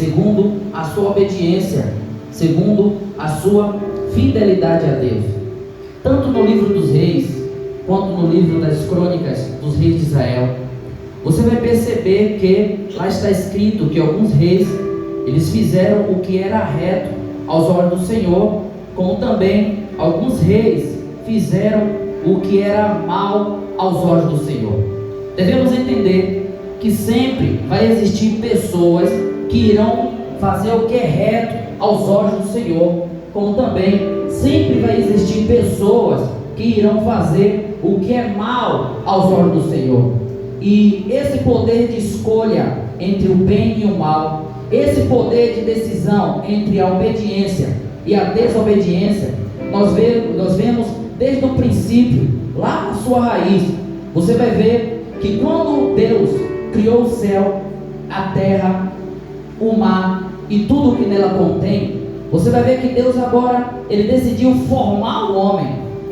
segundo a sua obediência, segundo a sua fidelidade a Deus. Tanto no livro dos reis, quanto no livro das crônicas dos reis de Israel, você vai perceber que lá está escrito que alguns reis, eles fizeram o que era reto aos olhos do Senhor, como também alguns reis fizeram o que era mal aos olhos do Senhor. Devemos entender que sempre vai existir pessoas que irão fazer o que é reto aos olhos do Senhor, como também sempre vai existir pessoas que irão fazer o que é mal aos olhos do Senhor. E esse poder de escolha entre o bem e o mal, esse poder de decisão entre a obediência e a desobediência, nós vemos desde o princípio, lá na sua raiz. Você vai ver que quando Deus criou o céu, a terra, o mar e tudo o que nela contém, você vai ver que Deus agora, Ele decidiu formar o homem.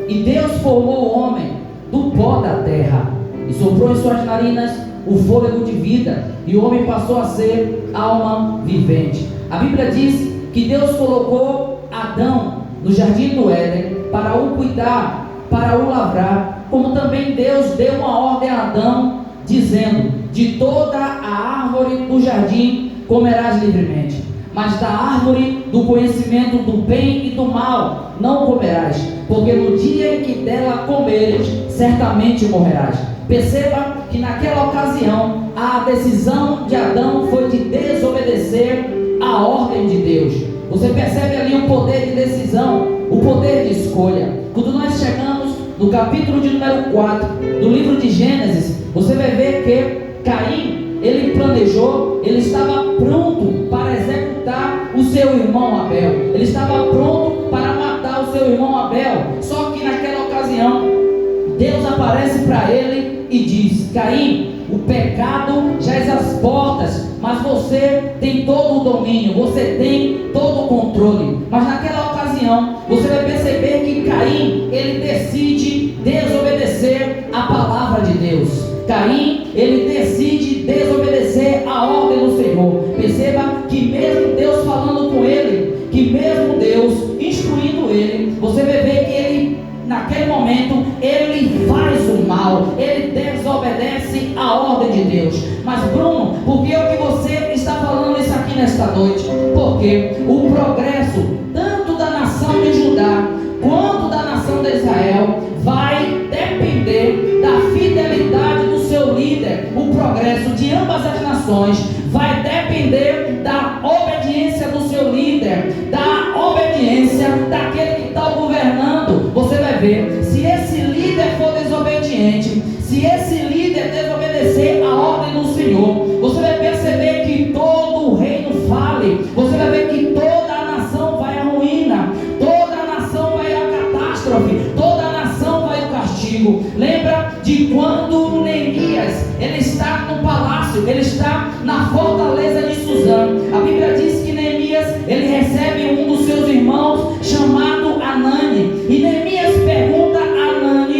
E Deus formou o homem do pó da terra e soprou em suas narinas o fôlego de vida, e o homem passou a ser alma vivente. A Bíblia diz que Deus colocou Adão no jardim do Éden para o cuidar, para o lavrar, como também Deus deu uma ordem a Adão, dizendo: de toda a árvore do jardim comerás livremente, mas da árvore do conhecimento do bem e do mal não comerás, porque no dia em que dela comeres, certamente morrerás. Perceba que naquela ocasião a decisão de Adão foi de desobedecer a ordem de Deus. Você percebe ali o poder de decisão, o poder de escolha. Quando nós chegamos no capítulo de número 4 do livro de Gênesis, você vai ver que Caim, ele planejou, ele estava pronto para executar o seu irmão Abel, ele estava pronto para matar o seu irmão Abel. Só que naquela ocasião Deus aparece para ele e diz: Caim, o pecado jaz às portas, mas você tem todo o domínio, você tem todo o controle. Mas naquela ocasião, você vai perceber que Caim, ele decide desobedecer a palavra de Deus. Caim, ele decide desobedecer a ordem do Senhor. Perceba que mesmo Deus falando com ele, que mesmo Deus instruindo ele, você vai ver que ele, naquele momento, ele faz o mal, ele desobedece a ordem de Deus. Mas Bruno, por que o que você está falando isso aqui nesta noite? Porque o progresso, tanto da nação de Judá, quanto da nação de Israel, vai depender da fidelidade do seu líder. O progresso de ambas as nações vai depender da obediência do seu líder, da obediência daquele que está governando. Você vai ver, se esse líder for desobediente, se esse líder desobedecer a ordem do Senhor, você vai perceber que todo o reino fale. Você vai ver que toda a nação vai à ruína, toda a nação vai à catástrofe, toda a nação vai ao castigo. Lembra de quando Neemias, ele está no palácio, ele está na fortaleza de Suzã. A Bíblia diz que Neemias, ele recebe um dos seus irmãos chamado Anani, e Neemias pergunta a Anani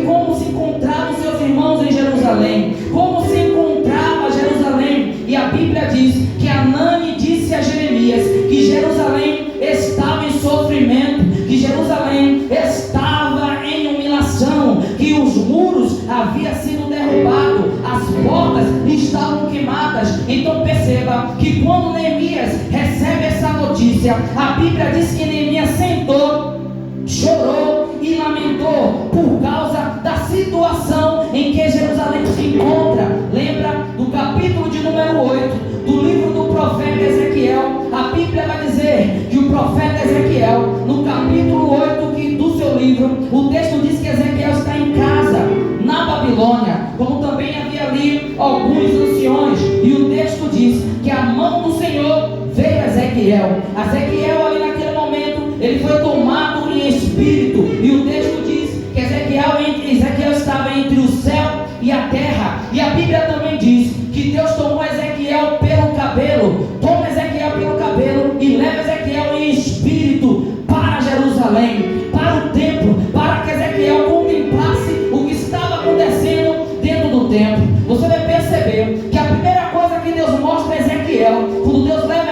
como se encontravam seus irmãos em Jerusalém, como se encontrava Jerusalém. E a Bíblia diz que Anani disse a Jeremias que Jerusalém estava em sofrimento, que Jerusalém estava em humilhação, que os muros haviam sido derrubados, as portas estavam queimadas. Então perceba que quando Neemias recebe essa notícia, a Bíblia diz que Neemias sentou, chorou e lamentou por causa da situação em que Jerusalém se encontra. Lembra do capítulo de número 8 do livro do profeta Ezequiel? A Bíblia vai dizer que o profeta Ezequiel, no capítulo 8 do seu livro, o texto diz que Ezequiel está em casa na Babilônia, como também havia ali alguns anciões, e o texto diz que a mão do Senhor veio a Ezequiel. Ezequiel ali naquele momento, ele foi tomado em espírito, e o texto diz que Ezequiel estava entre o céu e a terra. E a Bíblia também diz que Deus tomou Ezequiel pelo cabelo, toma Ezequiel pelo cabelo e leva Ezequiel em espírito para Jerusalém, para o templo, para que Ezequiel contemplasse o que estava acontecendo dentro do templo. Você vai perceber que a primeira coisa que Deus mostra a Ezequiel, quando Deus leva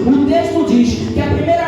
O texto diz que a primeira